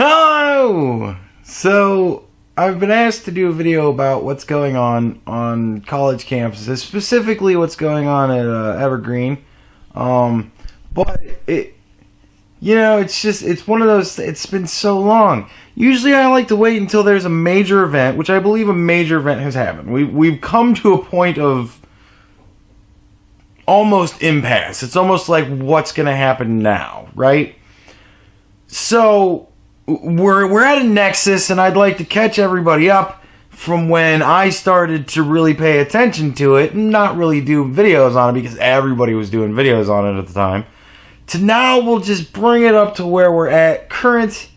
Hello! So, I've been asked to do a video about what's going on college campuses, specifically what's going on at Evergreen. But it's one of those, it's been so long. Usually I like to wait until there's a major event, which I believe a major event has happened. We've come to a point of almost impasse. It's almost like what's going to happen now, right? So, we're at a nexus, and I'd like to catch everybody up from when I started to really pay attention to it and not really do videos on it because everybody was doing videos on it at the time, to now we'll just bring it up to where we're at current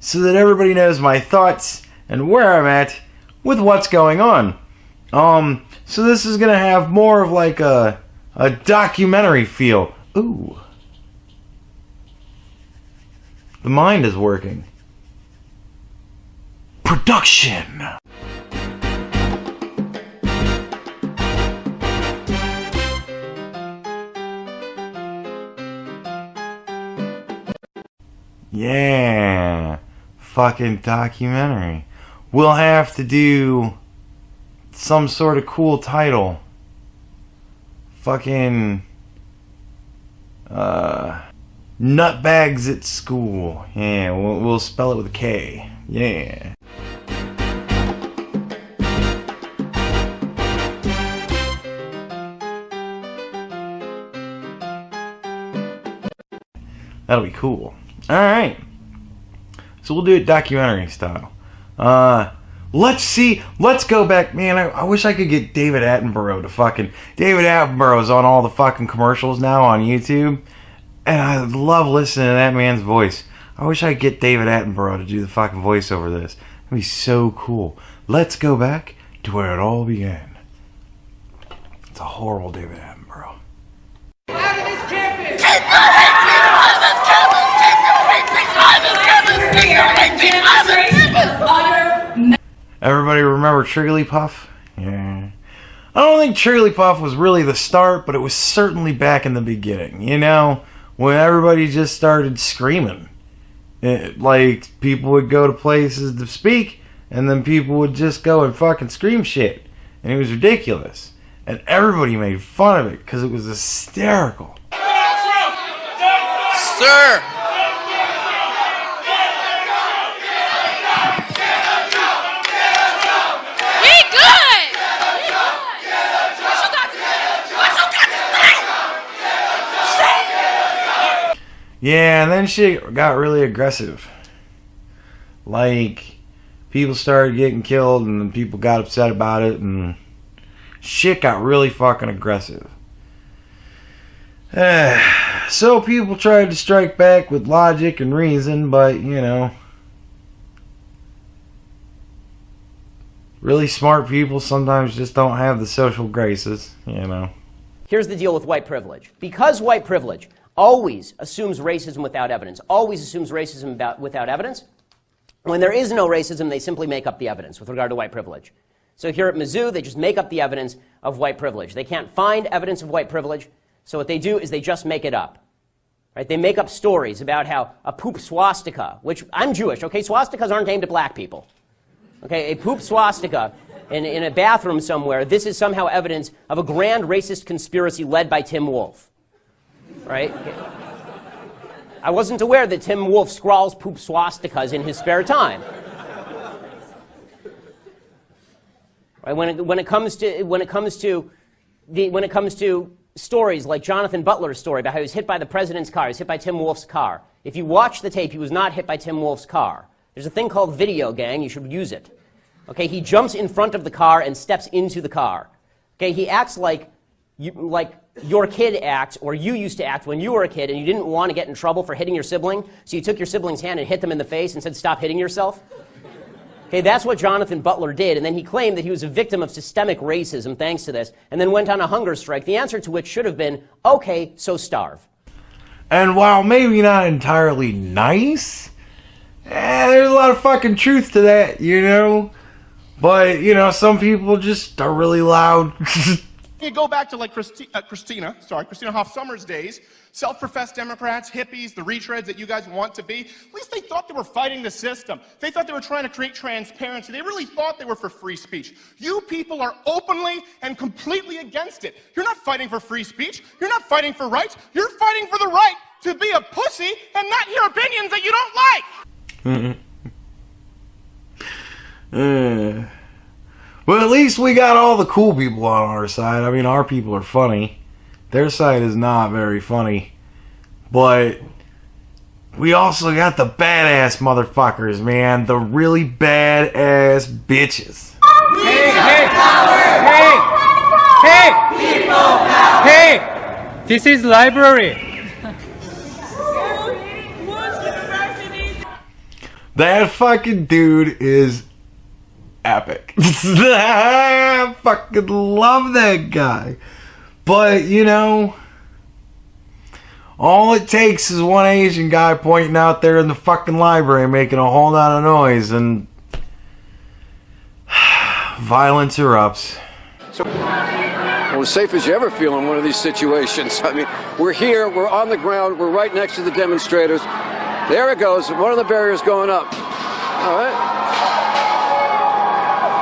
so that everybody knows my thoughts and where I'm at with what's going on. So this is going to have more of like a documentary feel. Ooh. The mind is working. Production! Yeah, fucking documentary. We'll have to do some sort of cool title. Fucking Nutbags at school. Yeah, we'll spell it with a K. Yeah. That'll be cool. Alright. So we'll do it documentary style. Let's go back. Man, I wish I could get David Attenborough to fucking... David Attenborough's on all the fucking commercials now on YouTube. And I love listening to that man's voice. I wish I could get David Attenborough to do the fucking voice over this. That'd be so cool. Let's go back to where it all began. It's a horrible David Attenborough. Out of this campus! Keep your hatred out of this campus! Keep your hatred out of this campus! Keep your hatred out of this campus! Everybody remember Trigglypuff? Yeah. I don't think Trigglypuff was really the start, but it was certainly back in the beginning. You know, when everybody just started screaming. Like, people would go to places to speak, and then people would just go and fucking scream shit. And it was ridiculous. And everybody made fun of it, because it was hysterical. Sir! Yeah, and then shit got really aggressive. Like, people started getting killed, and then people got upset about it, and shit got really fucking aggressive. So people tried to strike back with logic and reason, but, you know, really smart people sometimes just don't have the social graces, you know. Here's the deal with white privilege. Because white privilege always assumes racism without evidence, always assumes racism without evidence, when there is no racism, they simply make up the evidence with regard to white privilege. So here at Mizzou, they just make up the evidence of white privilege. They can't find evidence of white privilege, so what they do is they just make it up. Right? They make up stories about how a poop swastika, which I'm Jewish, okay? Swastikas aren't aimed at black people. Okay, a poop swastika in a bathroom somewhere, this is somehow evidence of a grand racist conspiracy led by Tim Wolf. Right? Okay. I wasn't aware that Tim Wolf scrawls poop swastikas in his spare time. Right? When it comes to stories like Jonathan Butler's story about how he was hit by the president's car, he was hit by Tim Wolf's car. If you watch the tape, he was not hit by Tim Wolf's car. There's a thing called video, gang. You should use it. Okay, he jumps in front of the car and steps into the car. Okay, he acts like your kid acts, or you used to act when you were a kid and you didn't want to get in trouble for hitting your sibling, so you took your sibling's hand and hit them in the face and said, "Stop hitting yourself." Okay, that's what Jonathan Butler did, and then he claimed that he was a victim of systemic racism thanks to this, and then went on a hunger strike, the answer to which should have been, okay, so starve. And while maybe not entirely nice, there's a lot of fucking truth to that, you know? But, you know, some people just are really loud. You go back to like Christina Hoff Sommers' days, self-professed Democrats, hippies, the retreads that you guys want to be. At least they thought they were fighting the system. They thought they were trying to create transparency. They really thought they were for free speech. You people are openly and completely against it. You're not fighting for free speech. You're not fighting for rights. You're fighting for the right to be a pussy and not hear opinions that you don't like. Well, at least we got all the cool people on our side. I mean, our people are funny. Their side is not very funny. But we also got the badass motherfuckers, man. The really badass bitches. Hey! This is library. That fucking dude is epic. I fucking love that guy. But, you know, all it takes is one Asian guy pointing out there in the fucking library making a whole lot of noise and violence erupts. Well, as safe as you ever feel in one of these situations. I mean, we're here, we're on the ground, we're right next to the demonstrators. There it goes, one of the barriers going up. All right.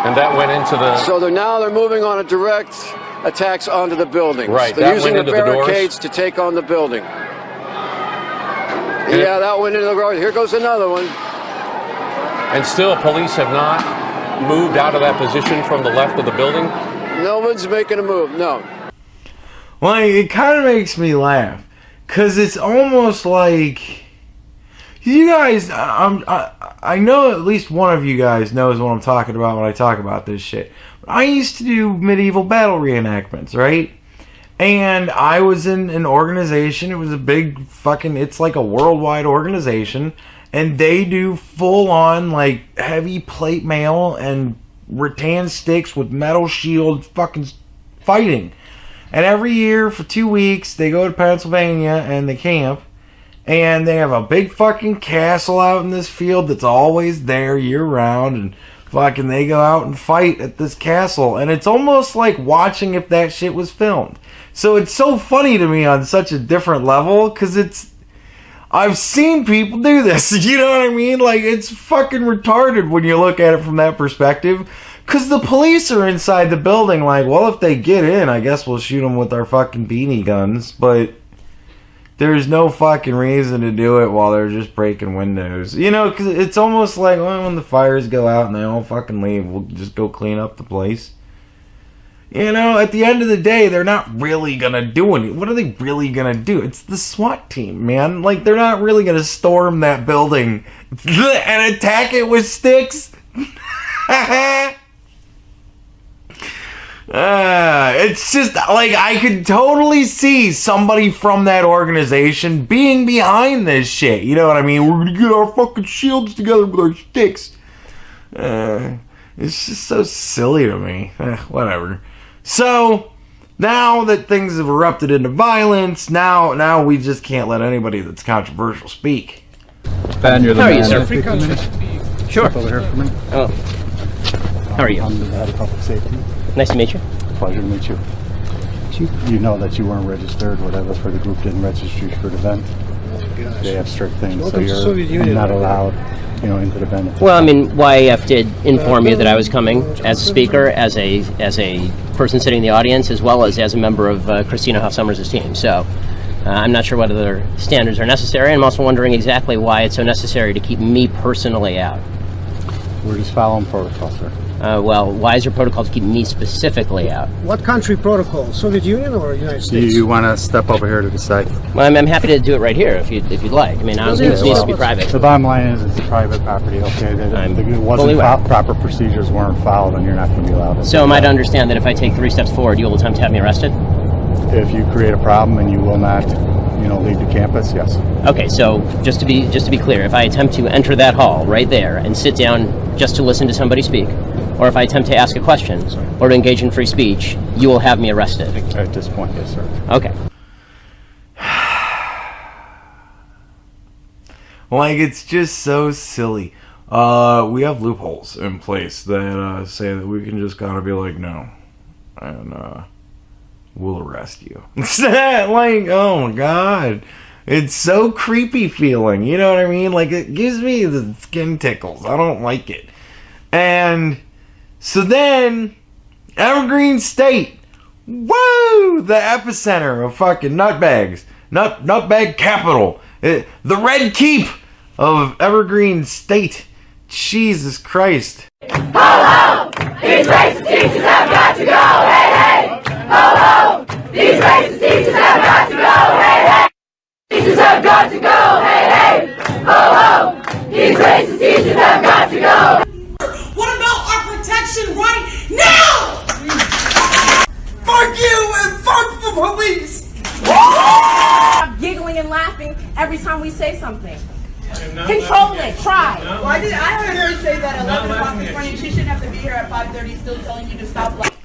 And that went into the... So they're moving on a direct attacks onto the building. Right, They're that using went the into the barricades to take on the building. Yeah, that went into the road. Here goes another one. And still, police have not moved out of that position from the left of the building? No one's making a move, no. Well, it kind of makes me laugh. Because it's almost like... You guys, I know at least one of you guys knows what I'm talking about when I talk about this shit. I used to do medieval battle reenactments, right? And I was in an organization. It was a big fucking, it's like a worldwide organization. And they do full-on, like, heavy plate mail and rattan sticks with metal shield fucking fighting. And every year for 2 weeks, they go to Pennsylvania and they camp. And they have a big fucking castle out in this field that's always there year-round. And fucking they go out and fight at this castle. And it's almost like watching if that shit was filmed. So it's so funny to me on such a different level. Because it's... I've seen people do this. You know what I mean? Like, it's fucking retarded when you look at it from that perspective. Because the police are inside the building like, well, if they get in, I guess we'll shoot them with our fucking beanie guns. But... there's no fucking reason to do it while they're just breaking windows. You know, because it's almost like, well, when the fires go out and they all fucking leave, we'll just go clean up the place. You know, at the end of the day, they're not really going to do anything. What are they really going to do? It's the SWAT team, man. Like, they're not really going to storm that building and attack it with sticks. It's just like I could totally see somebody from that organization being behind this shit. You know what I mean? We're gonna get our fucking shields together with our sticks. It's just so silly to me. Whatever. So now that things have erupted into violence, now we just can't let anybody that's controversial speak. Ben, you're the How are you, man. sir? Take a minute. Sure. Step over here for a minute. Oh. How are you? I'm the head of public safety. Nice to meet you. Pleasure to meet you. You know that you weren't registered, whatever, for the group didn't register you for the event. They have strict things, so you're not allowed, into the event. Well, I mean, YAF did inform you that I was coming as a speaker, as a person sitting in the audience, as well as a member of Christina Hoff Sommers' team. So I'm not sure what other standards are necessary. I'm also wondering exactly why it's so necessary to keep me personally out. We're just following protocol, sir. Well, why is your protocol to keep me specifically out? What country protocol? Soviet Union or United States? You want to step over here to the side? Well, I'm happy to do it right here if you'd like. I mean, I don't think it needs to be private. The bottom line is it's private property, okay? It wasn't proper procedures weren't followed, and you're not going to be allowed to. So am I to understand that if I take 3 steps forward, you will attempt to have me arrested? If you create a problem and you will not, leave the campus, yes. Okay, so just to be clear, if I attempt to enter that hall right there and sit down just to listen to somebody speak, or if I attempt to ask a question or to engage in free speech, you will have me arrested. At this point, yes, sir. Okay. Like, it's just so silly. We have loopholes in place that say that we can just gotta be like, no. And we'll arrest you. Like, oh my God. It's so creepy feeling, you know what I mean? Like, it gives me the skin tickles. I don't like it. And so then, Evergreen State, woo! The epicenter of fucking nutbags. Nutbag capital. The Red Keep of Evergreen State. Jesus Christ. Ho ho! These racist teachers have got to go! Hey hey! Ho ho! These racist teachers have got to go! Hey hey! Teachers have got to go! Hey hey! Ho ho! These racist teachers have got to go! What about our protection right now? Fuck you and fuck the police! Stop giggling and laughing every time we say something. Control it. Try. Well, I heard her say that 11 o'clock is funny. She shouldn't have to be here at 5:30 still telling you to stop laughing.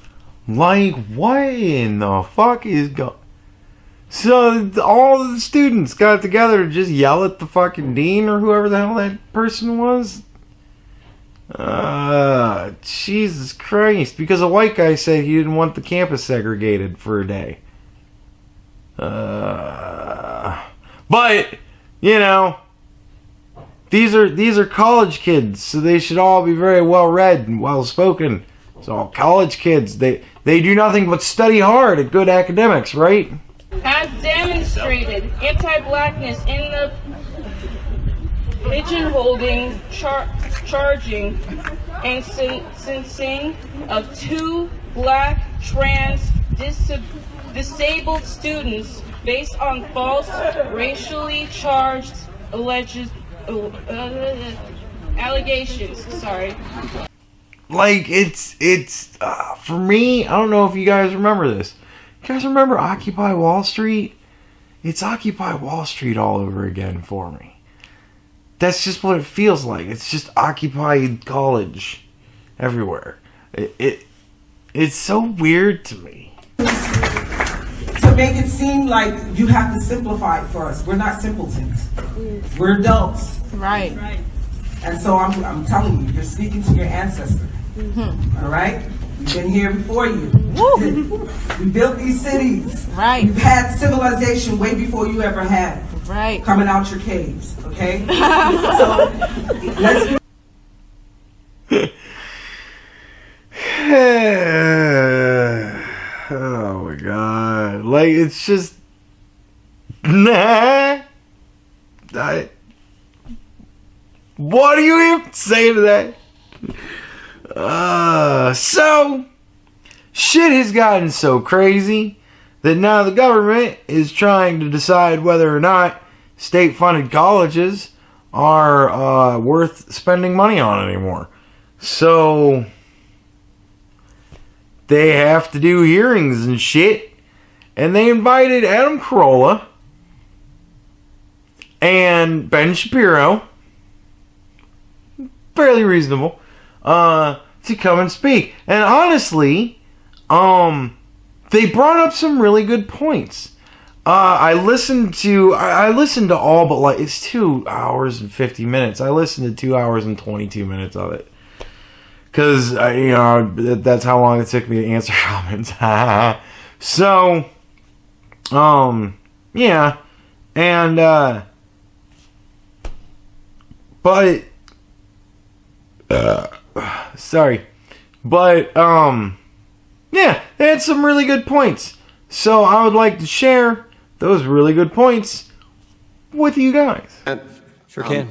Like, what in the fuck is going... So, all the students got together to just yell at the fucking dean or whoever the hell that person was? Jesus Christ. Because a white guy said he didn't want the campus segregated for a day. But, you know, these are college kids, so they should all be very well read and well spoken. So all college kids, they do nothing but study hard at good academics, right? Has demonstrated anti-blackness in the pigeonholing, charging, and sentencing of 2 black trans disabled students based on false racially charged allegations. Sorry. Like, it's for me, I don't know if you guys remember this. You guys remember Occupy Wall Street? It's Occupy Wall Street all over again for me. That's just what it feels like. It's just occupied college everywhere. It's so weird to me. To make it seem like you have to simplify it for us. We're not simpletons. We're adults. Right. And so I'm telling you, you're speaking to your ancestors. All right? We've been here before you. We built these cities. Right. We've had civilization way before you ever had. Right. Coming out your caves. Okay? So let's oh my God. Like, it's just... Nah. What do you even say to that? So, shit has gotten so crazy that now the government is trying to decide whether or not state-funded colleges are worth spending money on anymore. So, they have to do hearings and shit. And they invited Adam Carolla and Ben Shapiro, fairly reasonable, to come and speak. And honestly, they brought up some really good points. I listened to all but, like, it's 2 hours and 50 minutes. I listened to 2 hours and 22 minutes of it. Because, that's how long it took me to answer comments. So, yeah. And, but, sorry. But, yeah, they had some really good points. So I would like to share those really good points with you guys. Sure can.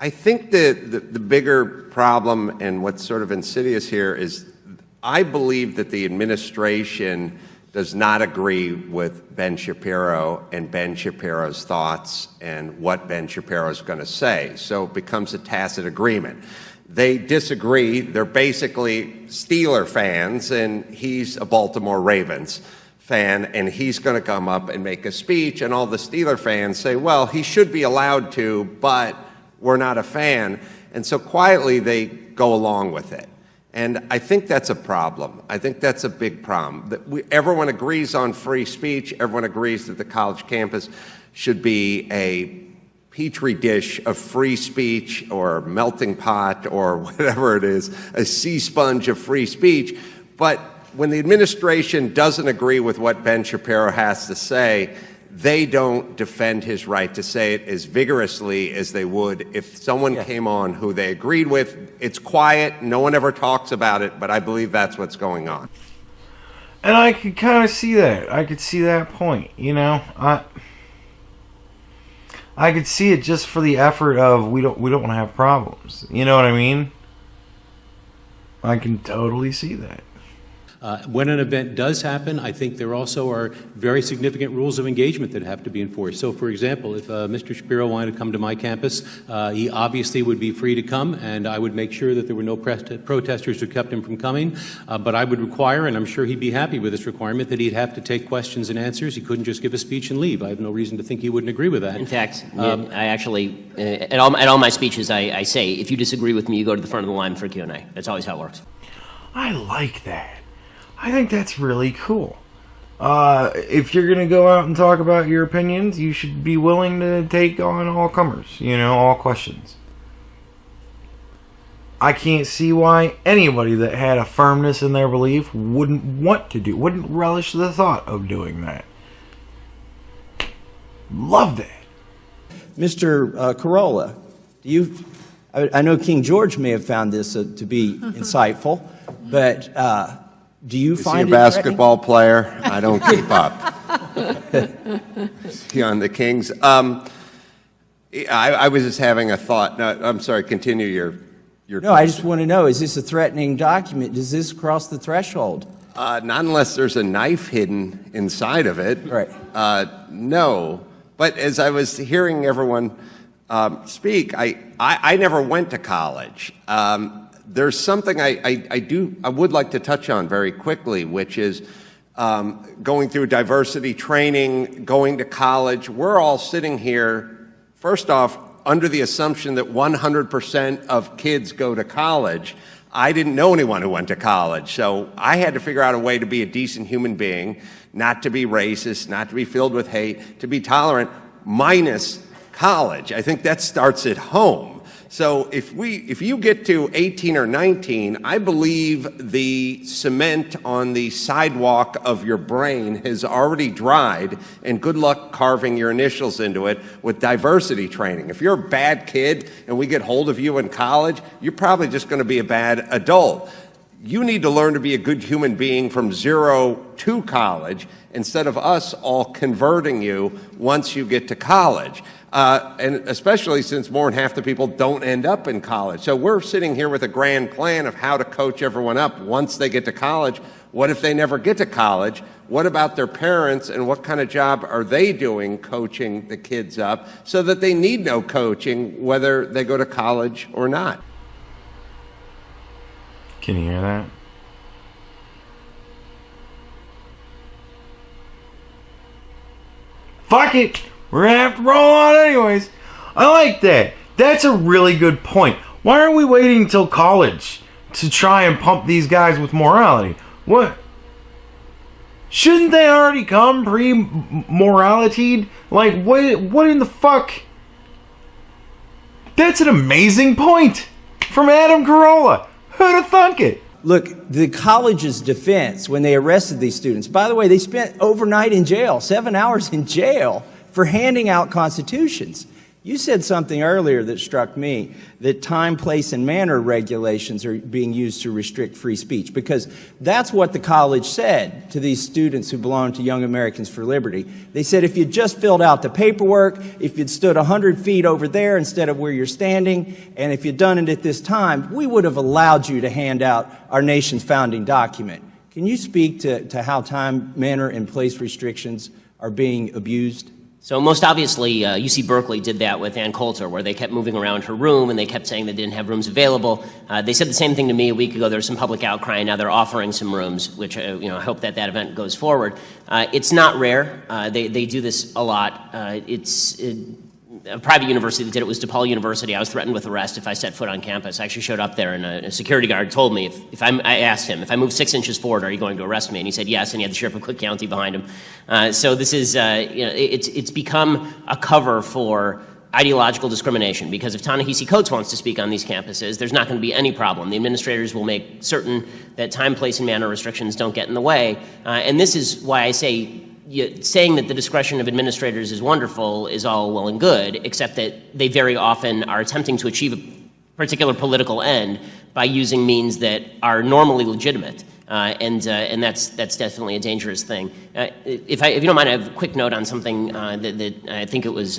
I think the bigger problem and what's sort of insidious here is I believe that the administration does not agree with Ben Shapiro and Ben Shapiro's thoughts and what Ben Shapiro is going to say. So it becomes a tacit agreement. They disagree. They're basically Steeler fans, and he's a Baltimore Ravens fan, and he's going to come up and make a speech, and all the Steeler fans say, well, he should be allowed to, but we're not a fan. And so quietly they go along with it. And I think that's a problem. I think that's a big problem. That everyone agrees on free speech. Everyone agrees that the college campus should be a petri dish of free speech or melting pot or whatever it is, a sea sponge of free speech. But when the administration doesn't agree with what Ben Shapiro has to say, they don't defend his right to say it as vigorously as they would if someone came on who they agreed with. It's quiet. No one ever talks about it, but I believe that's what's going on. And I could kind of see that. I could see that point, you know. I could see it just for the effort of we don't want to have problems. You know what I mean? I can totally see that. When an event does happen, I think there also are very significant rules of engagement that have to be enforced. So, for example, if Mr. Shapiro wanted to come to my campus, he obviously would be free to come, and I would make sure that there were no protesters who kept him from coming. But I would require, and I'm sure he'd be happy with this requirement, that he'd have to take questions and answers. He couldn't just give a speech and leave. I have no reason to think he wouldn't agree with that. In fact, I actually, at all my speeches, I say, if you disagree with me, you go to the front of the line for Q&A. That's always how it works. I like that. I think that's really cool. If you're going to go out and talk about your opinions, you should be willing to take on all comers, you know, all questions. I can't see why anybody that had a firmness in their belief wouldn't wouldn't relish the thought of doing that. Love that. Mr. Corolla, I know King George may have found this to be insightful, but do you find he a basketball player? I don't keep up. Is he on the Kings? I was just having a thought. No, I'm sorry. Continue your. No, I just want to know: is this a threatening document? Does this cross the threshold? Not unless there's a knife hidden inside of it. Right. No, but as I was hearing everyone speak, I never went to college. There's something I would like to touch on very quickly, which is going through diversity training, going to college. We're all sitting here, first off, under the assumption that 100% of kids go to college. I didn't know anyone who went to college, so I had to figure out a way to be a decent human being, not to be racist, not to be filled with hate, to be tolerant, minus college. I think that starts at home. So if you get to 18 or 19, I believe the cement on the sidewalk of your brain has already dried, and good luck carving your initials into it with diversity training. If you're a bad kid and we get hold of you in college, you're probably just going to be a bad adult. You need to learn to be a good human being from zero to college instead of us all converting you once you get to college. And especially since more than half the people don't end up in college. So we're sitting here with a grand plan of how to coach everyone up once they get to college. What if they never get to college? What about their parents, and what kind of job are they doing coaching the kids up so that they need no coaching whether they go to college or not? Can you hear that? Fuck it! We're gonna have to roll on anyways. I like that. That's a really good point. Why are we waiting until college to try and pump these guys with morality? What? Shouldn't they already come pre-moralitied? Like, what in the fuck? That's an amazing point from Adam Carolla. Who'd have thunk it? Look, the college's defense when they arrested these students, by the way, they spent overnight in jail, 7 hours in jail for handing out constitutions. You said something earlier that struck me, that time, place, and manner regulations are being used to restrict free speech, because that's what the college said to these students who belong to Young Americans for Liberty. They said if you'd just filled out the paperwork, if you'd stood 100 feet over there instead of where you're standing, and if you'd done it at this time, we would have allowed you to hand out our nation's founding document. Can you speak to how time, manner, and place restrictions are being abused? So most obviously, UC Berkeley did that with Ann Coulter, where they kept moving around her room and they kept saying they didn't have rooms available. They said the same thing to me a week ago. There's some public outcry, and now they're offering some rooms, which I hope that event goes forward. It's not rare. They do this a lot. A private university that did it was DePaul University. I was threatened with arrest if I set foot on campus. I actually showed up there, and a security guard told me, I asked him, if I moved 6 inches forward, are you going to arrest me? And he said yes, and he had the sheriff of Cook County behind him. So this is, it's become a cover for ideological discrimination, because if Ta-Nehisi Coates wants to speak on these campuses, there's not going to be any problem. The administrators will make certain that time, place, and manner restrictions don't get in the way. And this is why I say saying that the discretion of administrators is wonderful is all well and good, except that they very often are attempting to achieve a particular political end by using means that are normally legitimate. And that's definitely a dangerous thing. If you don't mind, I have a quick note on something that I think it was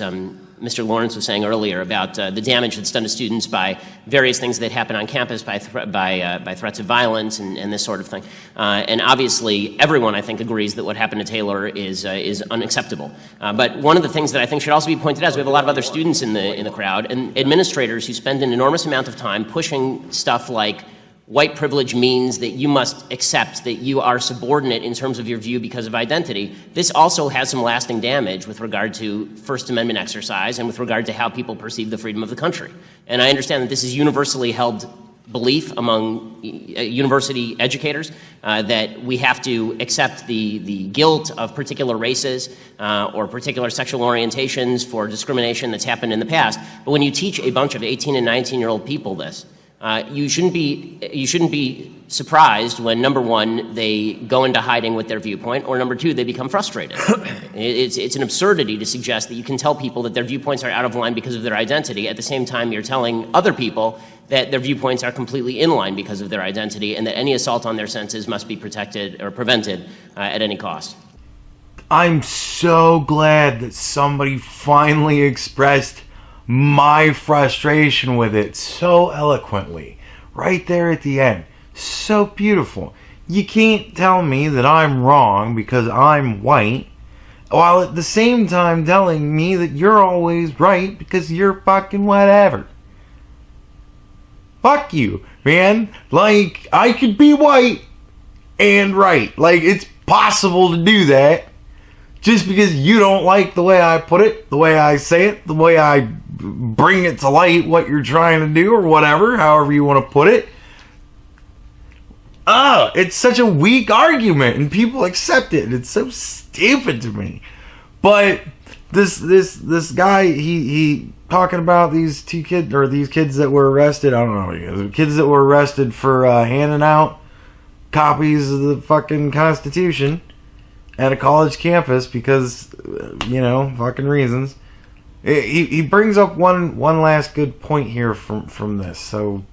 Mr. Lawrence was saying earlier about the damage that's done to students by various things that happen on campus, by threats of violence and this sort of thing. And obviously, everyone I think agrees that what happened to Taylor is unacceptable. But one of the things that I think should also be pointed out is we have a lot of other students in the crowd and administrators who spend an enormous amount of time pushing stuff like white privilege means that you must accept that you are subordinate in terms of your view because of identity. This also has some lasting damage with regard to First Amendment exercise and with regard to how people perceive the freedom of the country. And I understand that this is universally held belief among university educators that we have to accept the guilt of particular races or particular sexual orientations for discrimination that's happened in the past. But when you teach a bunch of 18 and 19-year-old people this, you shouldn't be surprised when, number one, they go into hiding with their viewpoint, or number two, they become frustrated. It's an absurdity to suggest that you can tell people that their viewpoints are out of line because of their identity. At the same time, you're telling other people that their viewpoints are completely in line because of their identity, and that any assault on their senses must be protected or prevented at any cost. I'm so glad that somebody finally expressed my frustration with it so eloquently right there at the end. So beautiful. You can't tell me that I'm wrong because I'm white, while at the same time telling me that you're always right because you're fucking whatever. Fuck you, man. Like, I could be white and right. Like, it's possible to do that. Just because you don't like the way I put it, the way I say it, the way I bring it to light, what you're trying to do, or whatever, however you want to put it. It's such a weak argument, and people accept it. It's so stupid to me. But this guy, he talking about these two kids, or these kids that were arrested. I don't know, the kids that were arrested for handing out copies of the fucking Constitution at a college campus because, fucking reasons. He brings up one last good point here from this. So,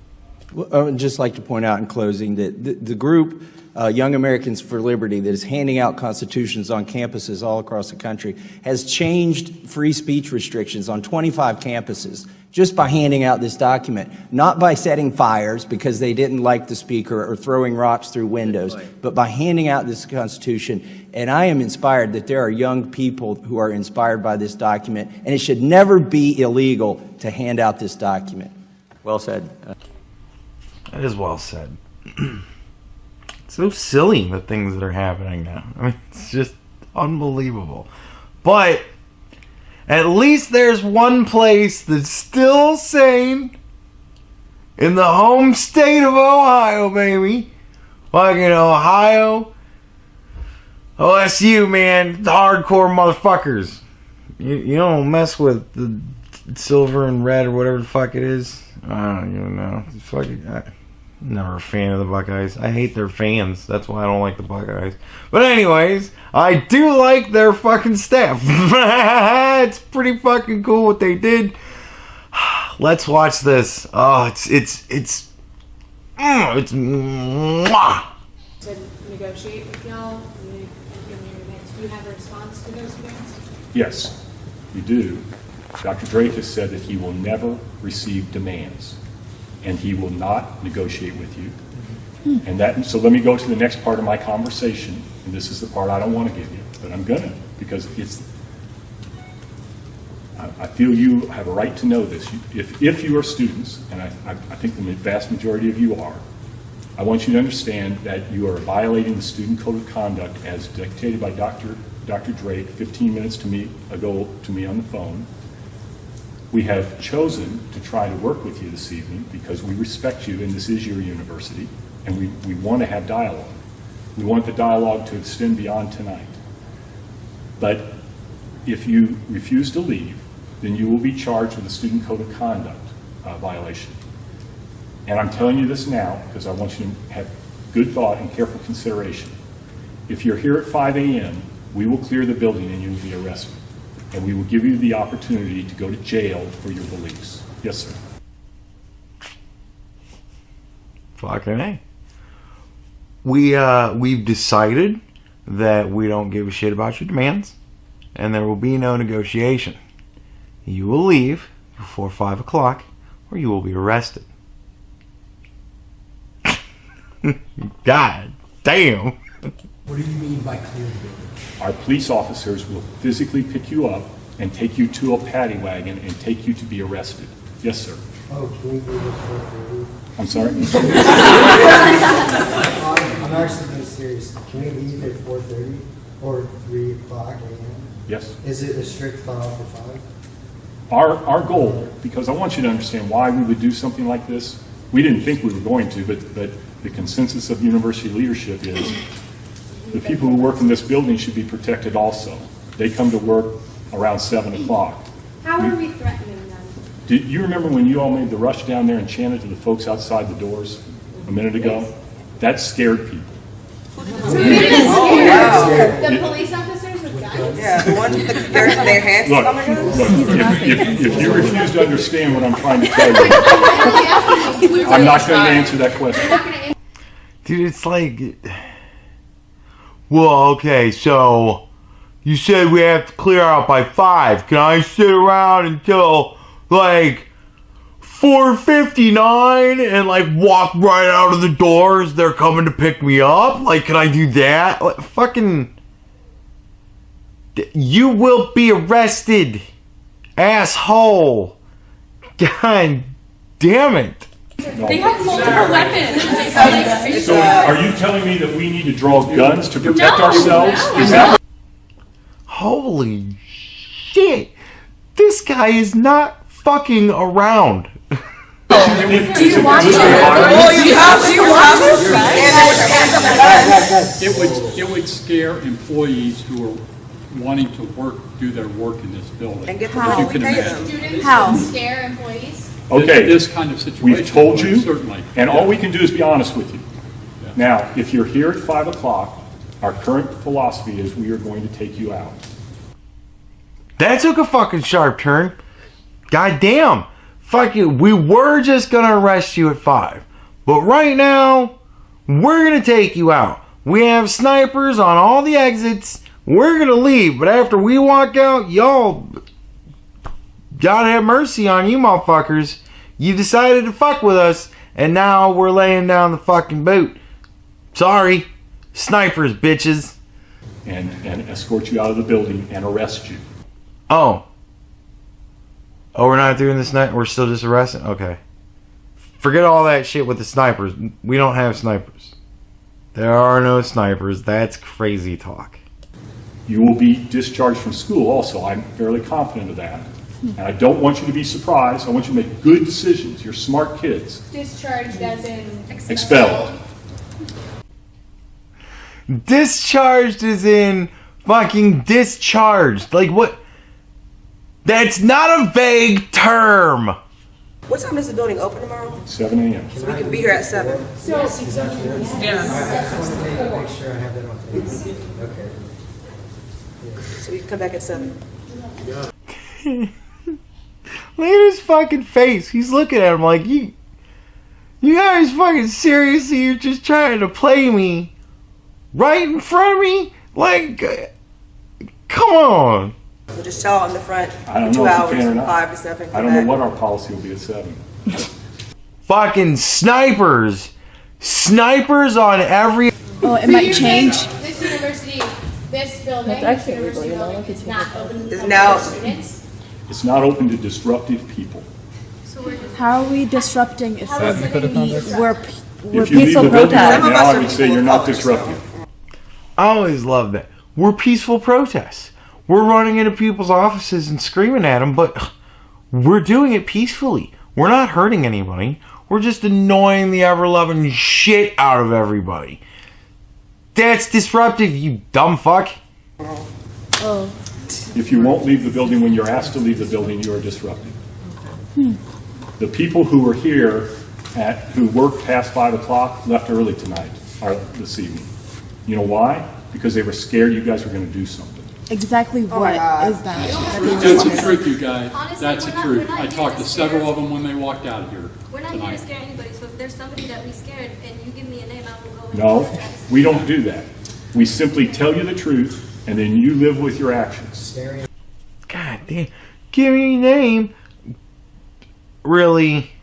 I would just like to point out in closing that the group, Young Americans for Liberty, that is handing out constitutions on campuses all across the country, has changed free speech restrictions on 25 campuses just by handing out this document, not by setting fires because they didn't like the speaker or throwing rocks through windows, but by handing out this Constitution. And I am inspired that there are young people who are inspired by this document, and it should never be illegal to hand out this document. Well said. That is well said. It's so silly, the things that are happening now. I mean, it's just unbelievable. But at least there's one place that's still sane. In the home state of Ohio, baby. Fucking Ohio. OSU, man. The hardcore motherfuckers. You don't mess with the silver and red or whatever the fuck it is. I don't even know. I'm never a fan of the Buckeyes. I hate their fans. That's why I don't like the Buckeyes. But anyways, I do like their fucking staff. It's pretty fucking cool what they did. Let's watch this. Oh, it's mwah. To negotiate with y'all, do you have a response to those demands? Yes, we do. Dr. Drake has said that he will never receive demands, and he will not negotiate with you. So let me go to the next part of my conversation, and this is the part I don't want to give you, but I'm gonna, because I feel you have a right to know this. If you are students, and I think the vast majority of you are, I want you to understand that you are violating the student code of conduct as dictated by Dr. Drake 15 minutes ago to me on the phone. We have chosen to try to work with you this evening because we respect you, and this is your university, and we want to have dialogue. We want the dialogue to extend beyond tonight. But if you refuse to leave, then you will be charged with a student code of conduct violation. And I'm telling you this now because I want you to have good thought and careful consideration. If you're here at 5 a.m., we will clear the building and you will be arrested. And we will give you the opportunity to go to jail for your beliefs. Yes, sir. Fucking A. We've decided that we don't give a shit about your demands, and there will be no negotiation. You will leave before 5 o'clock, or you will be arrested. God damn. What do you mean by clear the building? Our police officers will physically pick you up and take you to a paddy wagon and take you to be arrested. Yes, sir. Oh, can we do this for free? I'm sorry? I'm actually being serious. Can we leave at 4:30 or 3 o'clock a.m.? Yes. Is it a strict cutoff for 5? Our goal, because I want you to understand why we would do something like this. We didn't think we were going to, but the consensus of university leadership is the people who work in this building should be protected also. They come to work around 7 o'clock. How are we threatening them? Do you remember when you all made the rush down there and chanted to the folks outside the doors a minute ago? That scared people. The police officers with guns? Yeah, the ones with their hands. Look, if you refuse to understand what I'm trying to tell you, I'm not going to answer that question. Dude, it's like... Well, okay, so... You said we have to clear out by 5. Can I sit around until, like, 4:59 and, like, walk right out of the doors? They're coming to pick me up? Like, can I do that? Like, fucking... You will be arrested, asshole. God damn it. They have multiple weapons. So are you telling me that we need to draw guns to protect ourselves? Is that... Holy shit. This guy is not fucking around. Do you want to? It would scare employees who are wanting to do their work in this building. And get If you can imagine. Students How? scare employees? Okay, This kind of situation. we've told you, Certainly. and all we can do is be honest with you. Now, if you're here at 5 o'clock, our current philosophy is we are going to take you out. That took a fucking sharp turn. God damn. Fuck you. We were just gonna arrest you at 5. But right now, we're gonna take you out. We have snipers on all the exits. We're gonna leave. But after we walk out, y'all... God have mercy on you motherfuckers. You decided to fuck with us, and now we're laying down the fucking boot. Sorry. Snipers, bitches. And escort you out of the building and arrest you. Oh, we're not doing this night? We're still just arresting? Okay. Forget all that shit with the snipers. We don't have snipers. There are no snipers. That's crazy talk. You will be discharged from school also. I'm fairly confident of that. And I don't want you to be surprised. I want you to make good decisions. You're smart kids. Discharged as in Expelled. Discharged is in fucking discharged. Like what? That's not a vague term. What time is the building open tomorrow? 7 a.m. So we can be here at 7. So, I just want to make sure I have that on tape. Okay. So we can come back at 7. Look at his fucking face. He's looking at him like, you guys fucking seriously, you're just trying to play me right in front of me? Like, come on. So just tell on the front I don't for 2 know if you hours can or from not. 5 to 7. I don't know what our policy will be at 7. Fucking snipers. Snipers on every... Oh, it might change. This university, this building, That's this actually university illegal, you know, building is not open It's to now- students. It's not open to disruptive people. How are we disrupting if we're If you leave peaceful the building right protests? now, I would say you're not disruptive. I always love that. We're peaceful protests. We're running into people's offices and screaming at them, but we're doing it peacefully. We're not hurting anybody. We're just annoying the ever-loving shit out of everybody. That's disruptive, you dumb fuck. Oh. If you won't leave the building when you're asked to leave the building, you are disrupting. The people who were here who worked past 5 o'clock left early tonight, or this evening. You know why? Because they were scared you guys were going to do something. Exactly what is that? That's the truth, you guys. That's the truth. I talked to several of them when they walked out of here We're not here tonight. to scare anybody, so if there's somebody that we scared and you give me a name, I will go and No, apologize. we don't do that. We simply tell you the truth, and then you live with your actions. God damn. Give me your name. Really?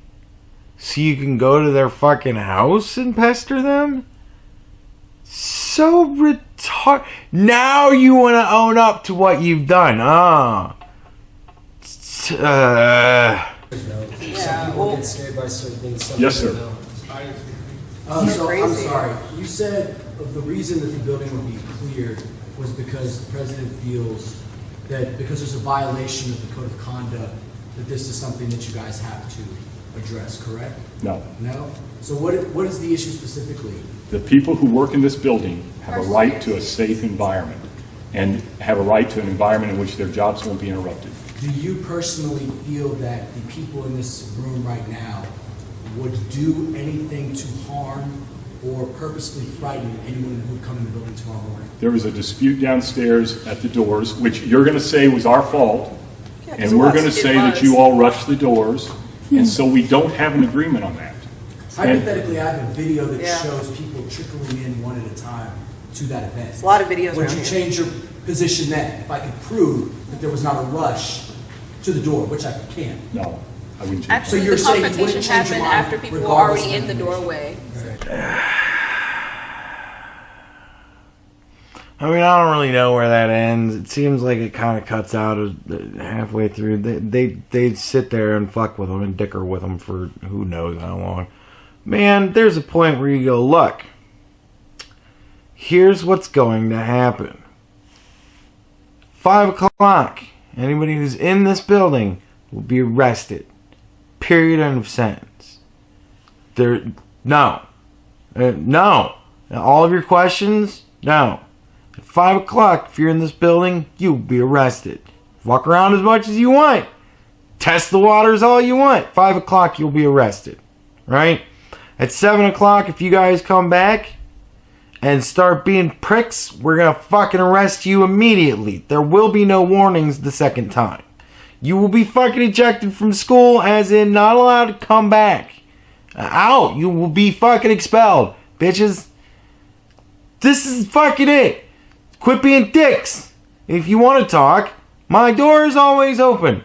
So you can go to their fucking house and pester them? So retarded. Now you want to own up to what you've done. Yes, sir. So I'm sorry. You said the reason that the building would be cleared was because the president feels that because there's a violation of the code of conduct, that this is something that you guys have to address, correct? No. No? So what is the issue specifically? The people who work in this building have a right to a safe environment and have a right to an environment in which their jobs won't be interrupted. Do you personally feel that the people in this room right now would do anything to harm or purposely frighten anyone who would come in the building tomorrow morning? There was a dispute downstairs at the doors, which you're going to say was our fault, and we're going to say that you all rushed the doors, and so we don't have an agreement on that. Hypothetically, I have a video that shows people trickling in one at a time to that event. There's a lot of videos Would around you here. change your position then if I could prove that there was not a rush to the door, which I can't? No, I wouldn't change Actually, So you're the saying you confrontation wouldn't change your happened mind after people were regardless already of in the doorway. I mean, I don't really know where that ends. It seems like it kind of cuts out halfway through. They sit there and fuck with them and dicker with them for who knows how long. Man, there's a point where you go, look, here's what's going to happen. 5 o'clock, anybody who's in this building will be arrested. Period, end of sentence. No. All of your questions, no. At 5 o'clock, if you're in this building, you'll be arrested. Walk around as much as you want. Test the waters all you want. 5 o'clock, you'll be arrested. Right? At 7 o'clock, if you guys come back and start being pricks, we're going to fucking arrest you immediately. There will be no warnings the second time. You will be fucking ejected from school, as in not allowed to come back. Out. You will be fucking expelled. Bitches. This is fucking it. Quit being dicks. If you want to talk, my door is always open.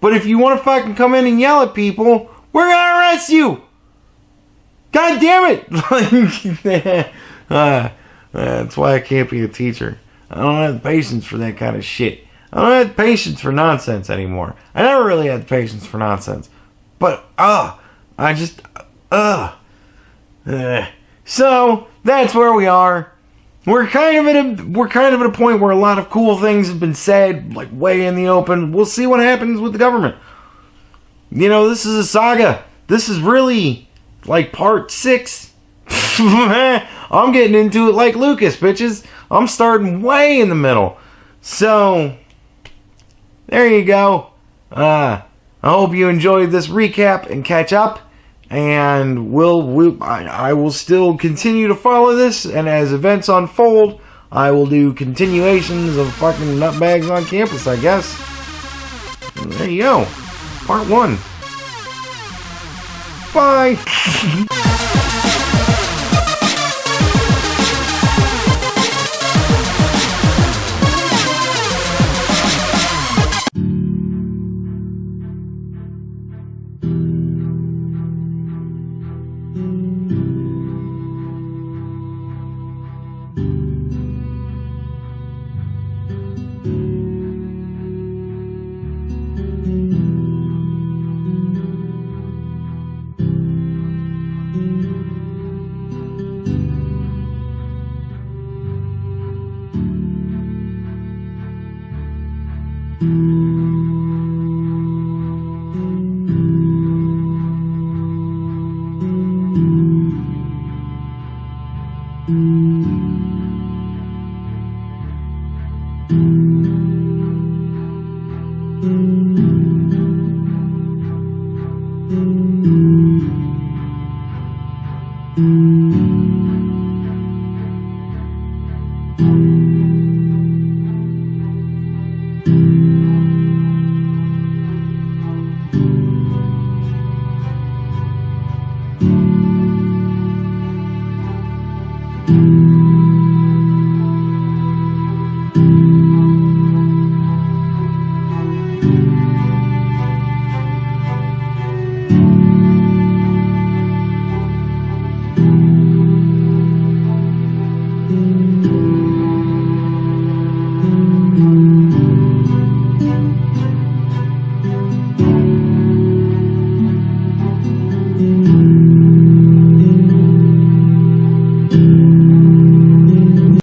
But if you want to fucking come in and yell at people, we're going to arrest you. God damn it. That's why I can't be a teacher. I don't have the patience for that kind of shit. I don't have the patience for nonsense anymore. I never really had the patience for nonsense. But, So, that's where we are. We're kind of at a point where a lot of cool things have been said, like way in the open. We'll see what happens with the government. You know, this is a saga. This is really like part 6. I'm getting into it like Lucas, bitches. I'm starting way in the middle. So, there you go. I hope you enjoyed this recap and catch up. And I will still continue to follow this, and as events unfold, I will do continuations of fucking Nutbags on campus, I guess. And there you go. Part 1. Bye! Hey!